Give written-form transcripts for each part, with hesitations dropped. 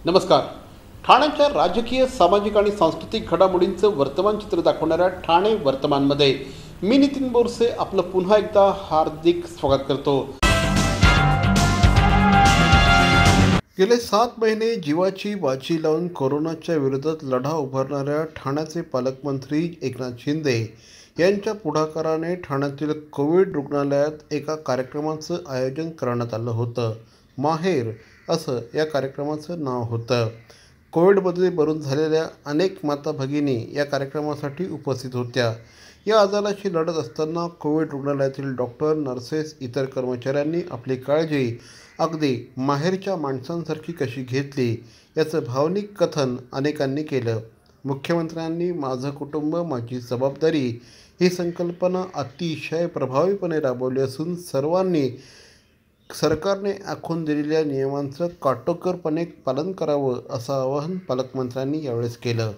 नमस्कार. ठाण्याच्या राजकीय, सामाजिक आणि सांस्कृतिक घडामोडींचं वर्तमान चित्र दाखवणाऱ्या ठाणे वर्तमानमध्ये मी नितीन बोरसे आपलं पुन्हा एकदा हार्दिक स्वागत करतो. गेले 7 महिने जीवाची बाजी लावून कोरोनाच्या विरोधात लढा उभारणाऱ्या ठाण्याचे पालकमंत्री एकनाथ शिंदे यांच्या पुढाकाराने ठाण्यातील कोविड रुग्णालयात एका कार्यक्रमाचं आयोजन करण्यात आलं होतं. माहेर असं या कार्यक्रमाचं नाव होतं. कोविडमध्ये बरून झालेल्या अनेक माता भगिनी या कार्यक्रमासाठी उपस्थित होत्या. या आजाराशी लढत असताना कोविड रुग्णालयातील डॉक्टर, नर्सेस, इतर कर्मचाऱ्यांनी आपली काळजी अगदी माहेरच्या माणसांसारखी कशी घेतली याचं भावनिक कथन अनेकांनी केलं. मुख्यमंत्र्यांनी माझं कुटुंब माझी जबाबदारी ही संकल्पना अतिशय प्रभावीपणे राबवली असून सर्वांनी सरकारने आखून दिलेल्या नियमांचं काटेकोरपणे पालन करावं असं आवाहन पालकमंत्र्यांनी यावेळेस केलं.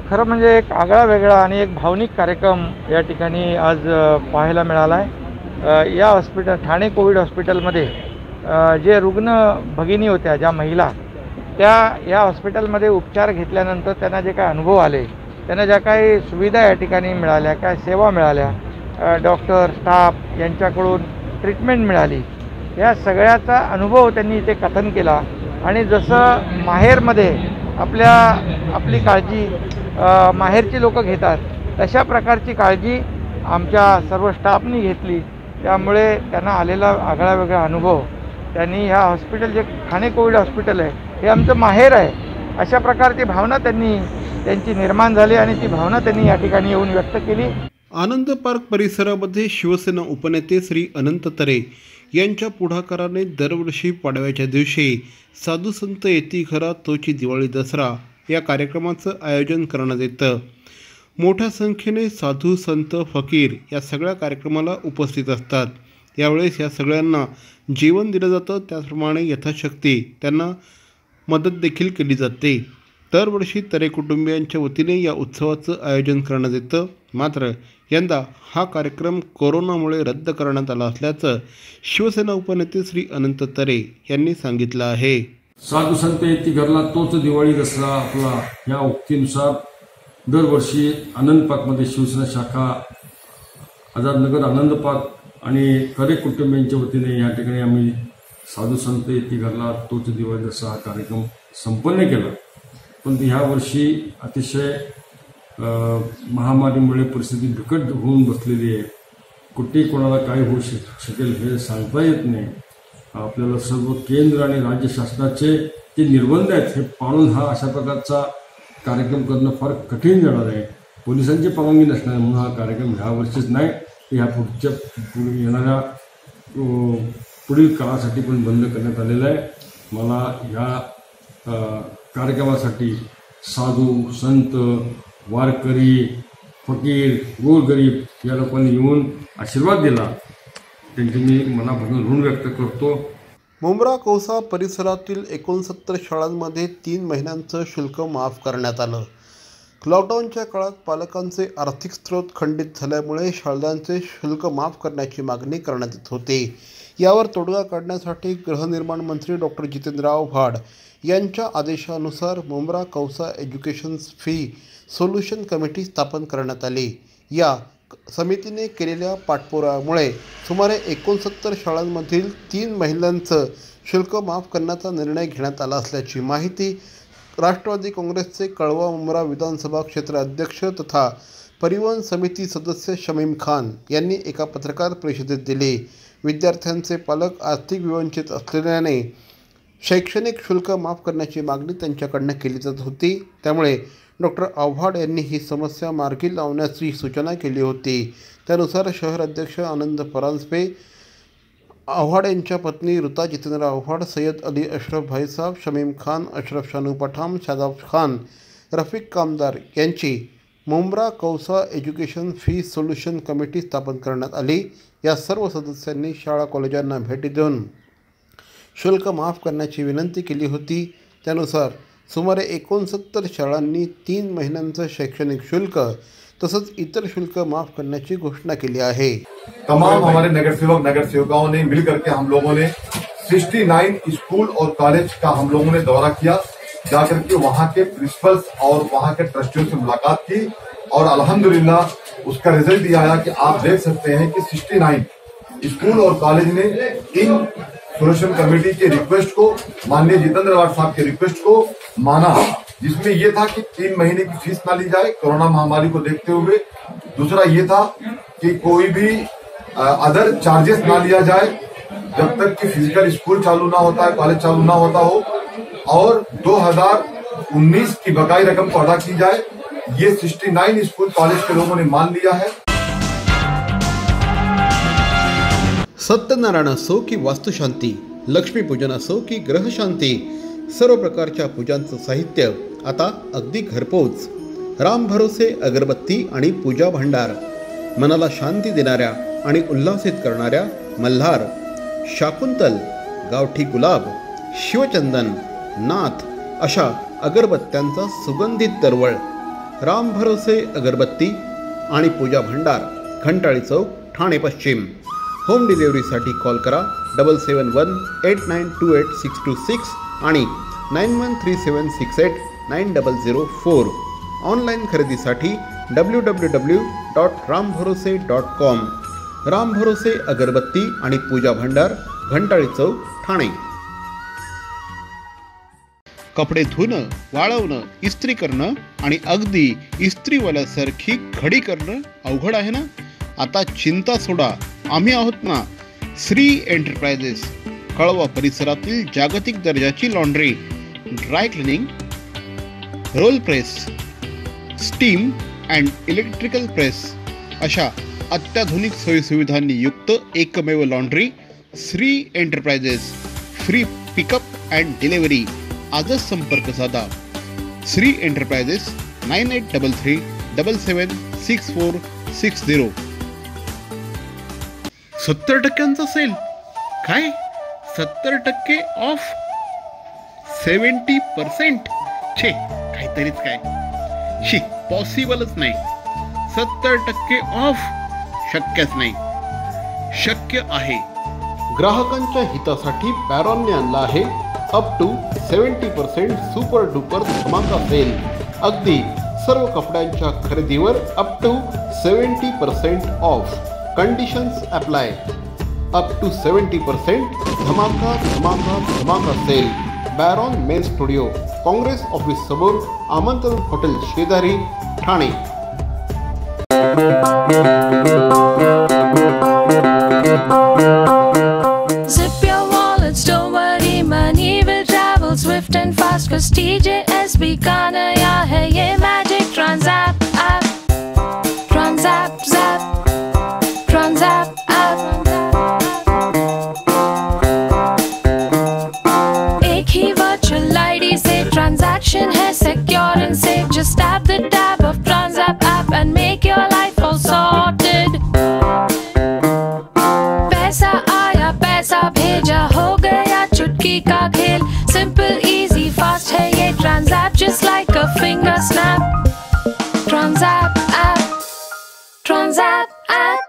खरं म्हणजे एक आगळा वेगळा आणि एक भावनिक कार्यक्रम या ठिकाणी आज पाहायला मिळाला आहे. या हॉस्पिटल ठाणे कोविड हॉस्पिटलमध्ये जे रुग्ण भगिनी होत्या, ज्या महिला, त्या या हॉस्पिटलमध्ये उपचार घेतल्यानंतर त्यांना जे काही अनुभव आले, त्यांना ज्या काही सुविधा या ठिकाणी मिळाल्या, काय सेवा मिळाल्या, डॉक्टर, स्टाफ यांच्याकडून ट्रीटमेंट मिळाली, या सगळ्याचा अनुभव त्यांनी इथे कथन केला. आणि जसं माहेरमध्ये आपली काळजी माहेरची लोक घेतात, तशा प्रकारची काळजी आमच्या सर्व स्टाफनी घेतली. त्यामुळे त्यांना आलेला आगळा वेगळा अनुभव, त्यांनी ह्या हॉस्पिटल, जे ठाणे कोविड हॉस्पिटल आहे हे आमचं माहेर आहे, अशा प्रकारची भावना त्यांची निर्माण झाली आणि ती भावना त्यांनी या ठिकाणी येऊन व्यक्त केली. आनंद पार्क परिसरामध्ये शिवसेना उपनेते श्री अनंत तरे यांच्या पुढाकाराने दरवर्षी पाडव्याच्या दिवशी साधू संत येती घरा तोची दिवाळी दसरा या कार्यक्रमाचं आयोजन करण्यात येतं. मोठ्या संख्येने साधू, संत, फकीर या सगळ्या कार्यक्रमाला उपस्थित असतात. यावेळेस या सगळ्यांना जेवण दिलं जातं. त्याचप्रमाणे यथाशक्ती त्यांना मदत देखील केली जाते. दरवर्षी तरे कुटुंबियांच्या वतीने या उत्सवाचं आयोजन करण्यात येतं. मात्र यंदा हा कार्यक्रम कोरोनामुळे रद्द करण्यात आला असल्याचं शिवसेना उपनेते श्री अनंत तरे यांनी सांगितलं आहे. साधू संत येती घरला तोच दिवाळी दसरा आपला या उक्तीनुसार दरवर्षी आनंद पार्कमध्ये शिवसेना शाखा, आझादनगर आनंद पार्क आणि तरे कुटुंबियांच्या वतीने या ठिकाणी आम्ही साधू संत येती घरला तोच दिवाळी दसरा हा कार्यक्रम संपन्न केला. पण ह्या वर्षी अतिशय महामारीमुळे परिस्थिती बिकट होऊन बसलेली आहे. कुठे कोणाला काय होऊ शकेल हे सांगता येत नाही. आपल्याला सर्व केंद्र आणि राज्य शासनाचे जे निर्बंध आहेत हे पाळून हा अशा प्रकारचा कार्यक्रम करणं फार कठीण जाणार आहे. पोलिसांची परवानगी नसणार म्हणून हा कार्यक्रम ह्या वर्षीच नाही, ह्या येणाऱ्या पुढील काळासाठी पण बंद करण्यात आलेला आहे. मला ह्या कार्यक्रमासाठी साधू, संत, वारकरी, फकीर, गोरगरीब या लोकांनी येऊन आशीर्वाद दिला, त्यांचे मी मनापासून ऋण व्यक्त करतो. मुंब्रा कौसा परिसरातील 69 शाळांमध्ये 3 महिन्यांचं शुल्क माफ करण्यात आलं. लॉकडाऊनच्या काळात पालकांचे आर्थिक स्रोत खंडित झाल्यामुळे शाळांचे शुल्क माफ करण्याची मागणी करण्यात येत होती. यावर तोडगा काढण्यासाठी गृहनिर्माण मंत्री डॉक्टर जितेंद्र आव्हाड यांच्या आदेशानुसार Mumbra Kausa education fee solution committee स्थापन करण्यात आली. या समितीने केलेल्या पाठपुराव्यामुळे सुमारे 69 शाळांमधील 3 महिन्यांचं शुल्क माफ करण्याचा निर्णय घेण्यात आला असल्याची माहिती राष्ट्रवादी काँग्रेसचे कळवा मुंब्रा विधानसभा क्षेत्र अध्यक्ष तथा परिवहन समिती सदस्य शमीम खान यांनी एका पत्रकार परिषदेत दिली. विद्यार्थ्यांचे पालक आर्थिक विवंचित असलेल्याने शैक्षणिक शुल्क माफ करण्याची मागणी त्यांच्याकडनं केली जात होती. त्यामुळे डॉक्टर आव्हाड यांनी ही समस्या मार्गी लावण्याची सूचना केली होती. त्यानुसार शहर अध्यक्ष आनंद परांजपे, आव्हाड यांच्या पत्नी ऋता जितेंद्र आव्हाड, सय्यद अली अशरफ भाईसाहब, शमीम खान, अशरफ शानू पठाण, शादाब खान, रफिक कामदार यांची Mumbra Kausa education fee solution committee स्थापन करण्यात आली. या सर्व सदस्यांनी शाळा कॉलेजांना भेटी देऊन शुल्क माफ करण्याची विनंती केली होती. त्यानुसार सुमारे 69 शाळांनी 3 महिन्यांचं शैक्षणिक शुल्क तसंच इतर शुल्क माफ करने की घोषणा की है। तमाम हमारे नगर सेवकों ने मिलकर के हम लोगों ने 69 स्कूल और कॉलेज का हम लोगों ने दौरा किया, जाकर के वहां के प्रिंसिपल्स और वहां के ट्रस्टियों से मुलाकात की और अल्हम्दुलिल्लाह उसका रिजल्ट ये आया कि आप देख सकते हैं कि 69 स्कूल और कॉलेज ने in solution committee K request को, माननीय जितेंद्र अवार्ड साहब के रिक्वेस्ट को माना, जिसमें यह था कि 3 महीने की फीस ना ली जाए कोरोना महामारी को देखते हुए। दूसरा ये था कि कोई भी अदर चार्जेस ना लिया जाए जब तक कि फिजिकल स्कूल चालू ना होता है, कॉलेज चालू ना होता हो, और 2019 की बकाई रकम को अदा की जाए। ये 69 स्कूल कॉलेज के लोगों ने मान लिया है। सत्यनारायण असो की वास्तुशांती, लक्ष्मीपूजन असो की ग्रहशांती, सर्व प्रकारच्या पूजांचं साहित्य आता अगदी घरपोच। राम भरोसे अगरबत्ती आणि पूजा भांडार, मनाला शांती देणाऱ्या आणि उल्हासित करणाऱ्या मल्हार, शाकुंतल, गावठी गुलाब, शिवचंदन, नाथ अशा अगरबत्त्यांचा सुगंधित दरवळ। राम भरोसे अगरबत्ती आणि पूजा भांडार, घंटाळी चौक, ठाणे पश्चिम। होम डिलिव्हरीसाठी कॉल करा 7718928626 आणि 9137689004। ऑनलाईन खरेदीसाठी www.rambharose.com। राम भरोसे अगरबत्ती आणि पूजा भांडार, घंटाळी चौक, ठाणे। कपडे धुणं, वाळवणं, इस्त्री करणं आणि अगदी इस्त्रीवाल्यासारखी घडी करणं अवघड आहे ना? आता चिंता सोडा, आम्ही आहोत ना। श्री एंटरप्राइजेस, कळवा परिसरातील जागतिक दर्जाची laundry, dry cleaning, role press, steam and electrical press अशा अत्याधुनिक सोयीसुविधांनी युक्त एकमेव laundry Shri enterprises. Free pickup and delivery. आजच संपर्क साधा। श्री एंटरप्राइजेस 9833776460। 70% सेल? काय 70% ऑफ? 70%? छे, काहीतरीच काय शी, पॉसिबलच नाही। 70% ऑफ शक्यच नाही। शक्य आहे। ग्राहकांच्या हितासाठी बॅरॉनने आणला आहे अप टू 70% सुपर डुपर धमाका सेल। अगदी सर्व कपड्यांच्या खरेदीवर up to 70% off. Conditions apply. Up to 70% धमाका धमाका धमाका sale. Baron men studio, Congress office समोर, आमंत्रण हॉटेल शेजारी, Thane. Zip your wallets, don't worry, money will travel swift and fast, cause TJSB का नया है ये Magic Transapp app। Transapp zap, Transapp app। एक ही virtual ID से transaction है secure and safe, just tap the tab of Transapp app and make your life all sorted। पैसा आया पैसा भेजा, हो गया चुटकी का खेल, सिंपल इजी फास्ट है ये Transapp, just like a finger snap। Transapp app, Transapp app।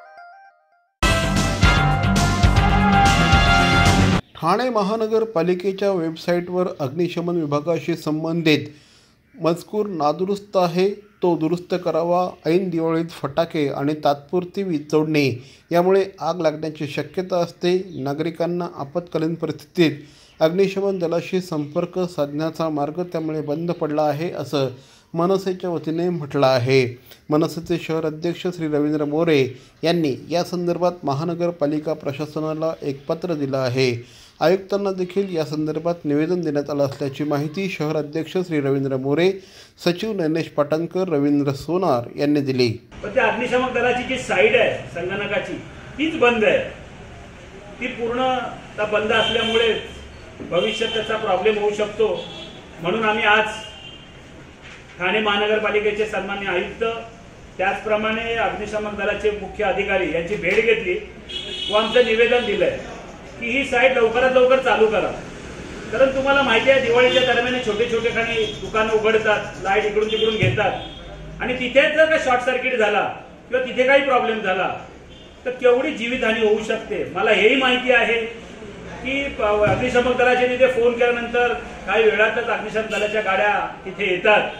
Thane महानगरपालिकेच्या वेबसाईटवर अग्निशमन विभागाशी संबंधित मजकूर नादुरुस्त आहे, तो दुरुस्त करावा। ऐन दिवाळीत फटाके आणि तात्पुरती वीज जोडणे यामुळे आग लागण्याची शक्यता असते। नागरिकांना आपत्कालीन परिस्थितीत अग्निशमन दलाशी संपर्क साधण्याचा मार्ग त्यामुळे बंद पडला आहे, असं मनसेच्या वतीने म्हटलं आहे। मनसेचे शहर अध्यक्ष श्री रवींद्र मोरे यांनी या संदर्भात महानगरपालिका प्रशासनाला एक पत्र दिलं आहे। आयुक्तांना देखील या संदर्भात निवेदन देण्यात आलं असल्याची माहिती शहर अध्यक्ष श्री रवींद्र मोरे, सचिव नैनेश पाटणकर, रवींद्र सोनार यांनी दिली। पण त्या अग्निशमन दलाची जी साईड आहे संगणकाची तीच बंद आहे। ती पूर्ण बंद असल्यामुळे भविष्यात त्याचा प्रॉब्लेम होऊ शकतो, म्हणून आम्ही आज ठाणे महानगरपालिकेचे सन्माननीय आयुक्त, त्याचप्रमाणे अग्निशमन दलाचे मुख्य अधिकारी यांची भेट घेतली व आमचं निवेदन दिलंय की ही साईट लवकरात लवकर चालू करा। कारण तुम्हाला माहिती आहे दिवाळीच्या दरम्यान छोटे छोटे काही दुकानं उघडतात, लाईट इकडून तिकडून घेतात आणि तिथेच जर का शॉर्ट सर्किट झाला किंवा तिथे काही प्रॉब्लेम झाला तर केवढी जीवितहानी होऊ शकते। मला हेही माहिती आहे की अग्निशमन दलाचे तिथे फोन केल्यानंतर काही वेळातच अग्निशमन दलाच्या गाड्या तिथे येतात.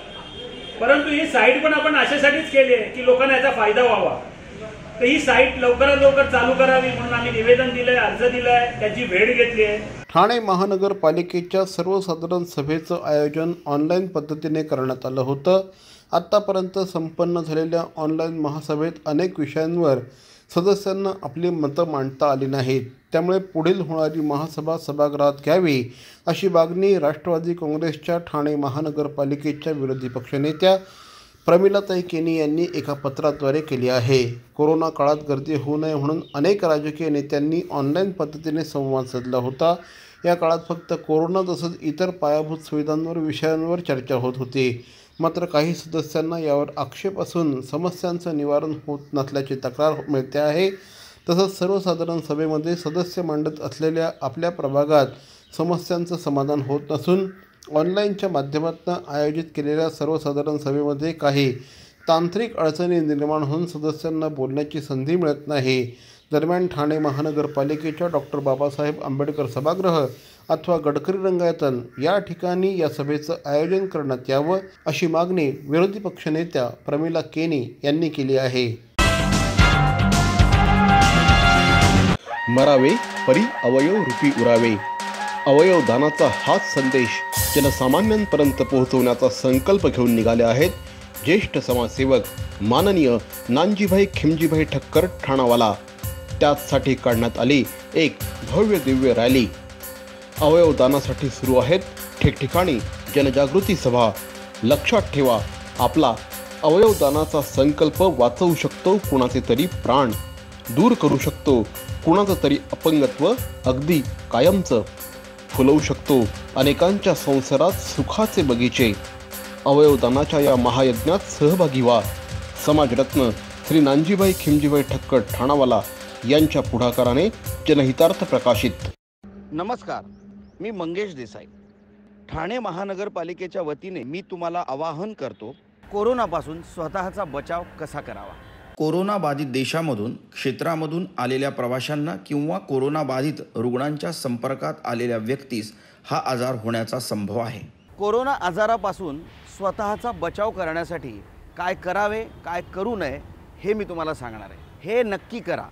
परंतु ही साईट पण आपण अशासाठीच केली आहे की लोकांना याचा फायदा व्हावा. तर ही साईट लवकरात लवकर चालू करावी म्हणून आम्ही निवेदन दिलंय, अर्ज दिलाय, त्याची भेट घेतली आहे. ठाणे महानगरपालिकेच्या सर्वसाधारण सभेचं आयोजन ऑनलाईन पद्धतीने करण्यात आलं होतं. आत्तापर्यंत संपन्न झालेल्या ऑनलाईन महासभेत अनेक विषयांवर सदस्यांना आपली मतं मांडता आली नाहीत. त्यामुळे पुढील होणारी महासभा सभागृहात घ्यावी अशी मागणी राष्ट्रवादी काँग्रेसच्या ठाणे महानगरपालिकेच्या विरोधी पक्षनेत्या प्रमिलाताई केनी यांनी एका पत्राद्वारे केली आहे. कोरोना काळात गर्दी होऊ नये म्हणून अनेक राजकीय नेत्यांनी ऑनलाईन पद्धतीने संवाद साधला होता. या काळात फक्त कोरोना तसंच इतर पायाभूत सुविधांवर विषयांवर चर्चा होत होती. मात्र काही सदस्यांना यावर आक्षेप असून समस्यांचं निवारण होत नसल्याची तक्रार मिळते आहे. तसंच सर्वसाधारण सभेमध्ये सदस्य मांडत असलेल्या आपल्या प्रभागात समस्यांचं समाधान होत नसून ऑनलाईनच्या माध्यमातून आयोजित केलेल्या सर्वसाधारण सभेमध्ये काही तांत्रिक अडचणी निर्माण होऊन सदस्यांना बोलण्याची संधी मिळत नाही. दरम्यान ठाणे महानगरपालिकेच्या डॉक्टर बाबासाहेब आंबेडकर सभागृह अथवा गडकरी रंगायतन या ठिकाणी या सभेचं आयोजन करण्यात यावं अशी मागणी विरोधी पक्षनेत्या प्रमिला केनी यांनी केली आहे. मरावे परी अवयव रूपी उरावे. अवयव दानाचा हाच संदेश जनसामान्यांपर्यंत पोहोचवण्याचा संकल्प घेऊन निघाले आहेत ज्येष्ठ समाजसेवक माननीय नानजीभाई खिमजीभाई ठक्कर ठाणावाला. त्याचसाठी काढण्यात आली एक भव्य दिव्य रॅली. अवयव दानासाठी सुरू आहेत ठिकठिकाणी जनजागृती सभा. लक्षात ठेवा, आपला अवयव दानाचा संकल्प वाचवू शकतो कुणाचे तरी प्राण, दूर करू शकतो कुणाचं तरी अपंगत्व अगदी कायमचं, फुलवू शकतो अनेकांच्या संसारात सुखाचे बगीचे. अवयवदानाच्या या महायज्ञात सहभागी व्हा. समाजरत्न श्री नानजीभाई खिमजीभाई ठक्कर ठाणावाला यांच्या पुढाकाराने जनहितार्थ प्रकाशित. नमस्कार, मी मंगेश देसाई. ठाणे महानगरपालिकेच्या वतीने मी तुम्हाला आवाहन करतो, कोरोनापासून स्वतःचा बचाव कसा करावा. कोरोनाबाधित देशामधून क्षेत्रामधून आलेल्या प्रवाशांना किंवा कोरोनाबाधित रुग्णांच्या संपर्कात आलेल्या व्यक्तीस हा आजार होण्याचा संभव आहे. कोरोना आजारापासून स्वतःचा बचाव करण्यासाठी काय करावे काय करू नये हे मी तुम्हाला सांगणार आहे. हे नक्की करा.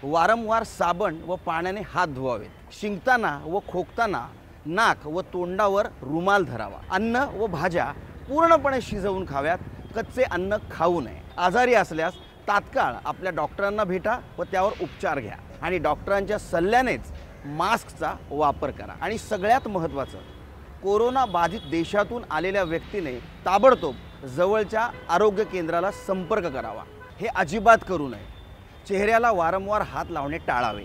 वारंवार साबण व पाण्याने हात धुवावेत. शिंकताना व खोकताना नाक व तोंडावर रुमाल धरावा. अन्न व भाज्या पूर्णपणे शिजवून खाव्यात. कच्चे अन्न खाऊ नये. आजारी असल्यास तात्काळ आपल्या डॉक्टरांना भेटा व त्यावर उपचार घ्या आणि डॉक्टरांच्या सल्ल्यानेच मास्कचा वापर करा. आणि सगळ्यात महत्त्वाचं, कोरोना बाधित देशातून आलेल्या व्यक्तीने ताबडतोब जवळच्या आरोग्य केंद्राला संपर्क करावा. हे अजिबात करू नये. चेहऱ्याला वारंवार हात लावणे टाळावे.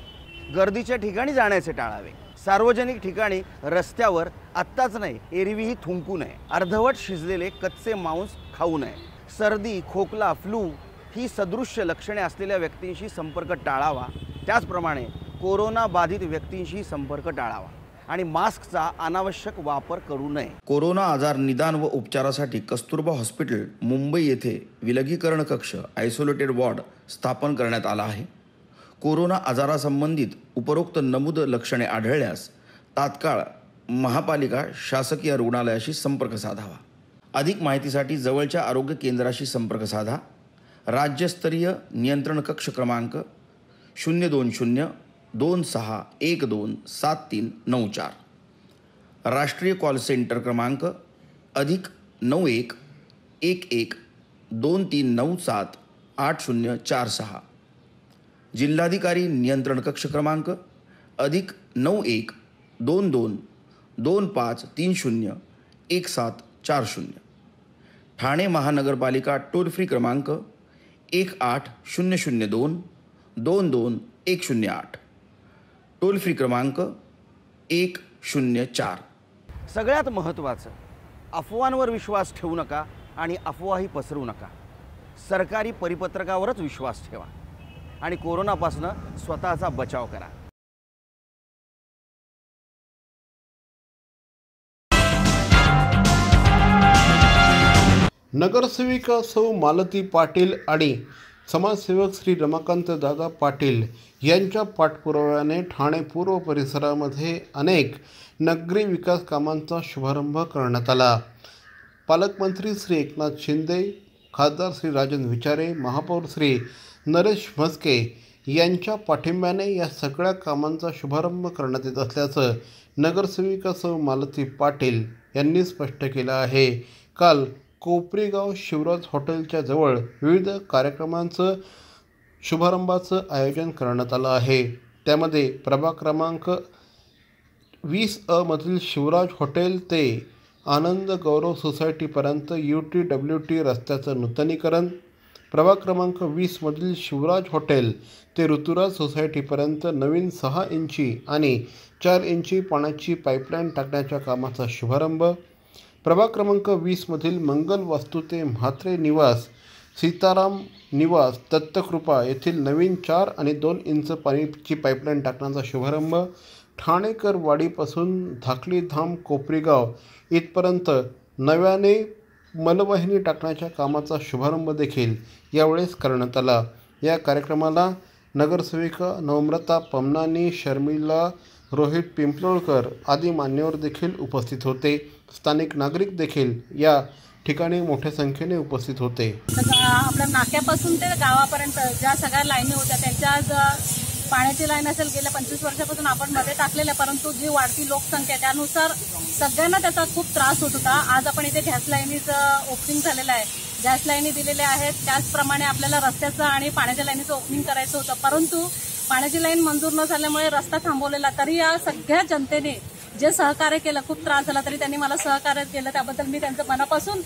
गर्दीच्या ठिकाणी जाण्याचे टाळावे. सार्वजनिक ठिकाणी रस्त्यावर आत्ताच नाही एरवीही थुंकू नये. अर्धवट शिजलेले कच्चे मांस खाऊ नये. सर्दी, खोकला, फ्लू ही सदृश्य लक्षणे असलेल्या व्यक्तींशी संपर्क टाळावा. त्याचप्रमाणे कोरोना बाधित व्यक्तींशी संपर्क टाळावा आणि मास्कचा अनावश्यक वापर करू नये. कोरोना आजार निदान व उपचारासाठी कस्तुरबा हॉस्पिटल मुंबई येथे विलगीकरण कक्ष आयसोलेटेड वॉर्ड स्थापन करण्यात आला आहे. कोरोना आजारासंबंधित उपरोक्त नमूद लक्षणे आढळल्यास तात्काळ महापालिका शासकीय रुग्णालयाशी संपर्क साधावा. अधिक माहितीसाठी जवळच्या आरोग्य केंद्राशी संपर्क साधा. राज्यस्तरीय नियंत्रण कक्ष क्रमांक 02026127394. राष्ट्रीय कॉल सेंटर क्रमांक +911123978046. जिल्हाधिकारी नियंत्रण कक्ष क्रमांक +912225301740. ठाणे महानगरपालिका टोल फ्री क्रमांक 18002221108. टोल फ्री क्रमांक 104. सगळ्यात महत्त्वाचं, अफवांवर विश्वास ठेवू नका आणि अफवाही पसरवू नका. सरकारी परिपत्रकावरच विश्वास ठेवा आणि कोरोनापासून स्वतःचा बचाव करा. नगरसेविका सौ मालती पाटील आणि समाजसेवक श्री रमाकांत दादा पाटील यांच्या पाठपुराव्याने ठाणे पूर्व परिसरामध्ये अनेक नगरी विकास कामांचा शुभारंभ करण्यात आला. पालकमंत्री श्री एकनाथ शिंदे, खासदार श्री राजन विचारे, महापौर श्री नरेश म्हस्के यांच्या पाठिंब्याने या सगळ्या कामांचा शुभारंभ करण्यात येत असल्याचं नगरसेविका सौ मालती पाटील यांनी स्पष्ट केलं आहे. काल कोपरीगाव शिवराज हॉटेलच्या जवळ विविध कार्यक्रमांचं शुभारंभाचं आयोजन करण्यात आलं आहे. त्यामध्ये प्रभाग क्रमांक 20A मधील शिवराज हॉटेल ते आनंद गौरव सोसायटीपर्यंत UTWT रस्त्याचं नूतनीकरण, प्रभाग क्रमांक 20 मधील शिवराज हॉटेल ते ऋतुराज सोसायटीपर्यंत नवीन 6 इंची आणि 4 इंची पाण्याची पाईपलाईन टाकण्याच्या कामाचा शुभारंभ, प्रभाग क्रमांक 20 मधील मंगल वास्तू ते म्हात्रे निवास, सीताराम निवास, दत्तकृपा येथील नवीन 4 आणि 2 इंच पाण्याची पाईपलाईन टाकण्याचा शुभारंभ, ठाणेकर वाडीपासून धाकलीधाम कोपरीगाव इथपर्यंत नव्याने मलवाहिनी टाकण्याच्या कामाचा शुभारंभ देखील यावेळेस करण्यात आला. या कार्यक्रमाला नगरसेविका नम्रता पमनानी, शर्मिला रोहित पिंपलोळकर आदी मान्यवर देखील उपस्थित होते. स्थानिक नागरिक देखील या ठिकाणी मोठ्या संख्येने उपस्थित होते. आपल्या नाक्यापासून ते गावापर्यंत ज्या सगळ्या लाईनी होत्या त्यांच्या आज पाण्याची लाईन असेल गेल्या 25 वर्षापासून आपण मध्ये टाकलेल्या, परंतु जी वाढती लोकसंख्या त्यानुसार सगळ्यांना त्याचा खूप त्रास होत होता. आज आपण इथे गॅस लाईनीचं ओपनिंग झालेलं आहे, गॅस लाईनी दिलेल्या आहेत. त्याचप्रमाणे आपल्याला रस्त्याचं आणि पाण्याच्या लाईनीचं ओपनिंग करायचं होतं, परंतु पाण्याची लाईन मंजूर न झाल्यामुळे रस्ता थांबवलेला. तरी या सगळ्या जनतेने जे सहकार्य केलं, खूप त्रास झाला तरी त्यांनी मला सहकार्य केलं, त्याबद्दल मी त्यांचं मनापासून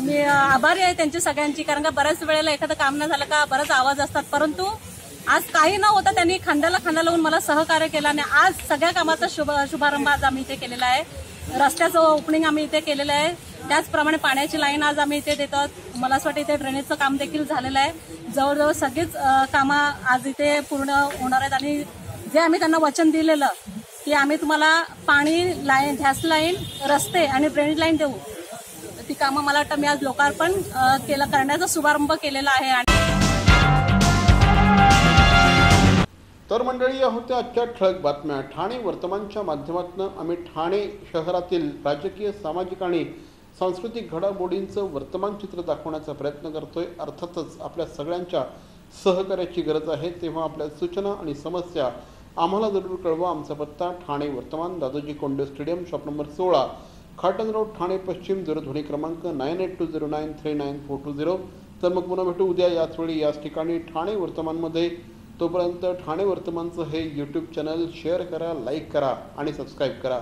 मी आभारी आहे त्यांची सगळ्यांची. कारण का बऱ्याच वेळेला एखादं काम न झालं का बरेच आवाज असतात, परंतु आज काही न होता त्यांनी खांद्याला खांदा लावून मला सहकार्य केलं आणि आज सगळ्या कामाचा शुभारंभ आज आम्ही इथे केलेला आहे. रस्त्याचं ओपनिंग आम्ही इथे केलेलं आहे, त्याचप्रमाणे पाण्याची लाईन आज आम्ही इथे देतो. मला असं वाटतं इथे ड्रेनेजचं काम देखील झालेलं आहे. जवळजवळ सगळीच कामं आज इथे पूर्ण होणार आहेत आणि जे आम्ही त्यांना वचन दिलेलं की आम्ही तुम्हाला पाणी लाईन, गॅस लाईन, रस्ते आणि ड्रेनेज लाईन देऊ, ती कामं मला वाटतं मी आज लोकार्पण करण्याचा शुभारंभ केलेला आहे. तर मंडळी, या होत्या आजच्या ठळक बातम्या. ठाणे वर्तमानच्या माध्यमातून आम्ही ठाणे शहरातील राजकीय, सामाजिक आणि सांस्कृतिक घडामोडींचं वर्तमान चित्र दाखवण्याचा प्रयत्न करतोय. अर्थातच आपल्या सगळ्यांच्या सहकार्याची गरज आहे, तेव्हा आपल्या सूचना आणि समस्या आम्हाला जरूर कळवा. आमचा पत्ता ठाणे वर्तमान, Dadoji Konde stadium, shop number 16, Khatan road, Thane पश्चिम, दूरध्वनी क्रमांक 9820939420. तर मग पुन्हा भेटू उद्या याच वेळी याच ठिकाणी ठाणे वर्तमानमध्ये. तोपर्यंत ठाणे वर्तमानचं हे YouTube चॅनल शेअर करा, लाईक करा आणि सबस्क्राईब करा.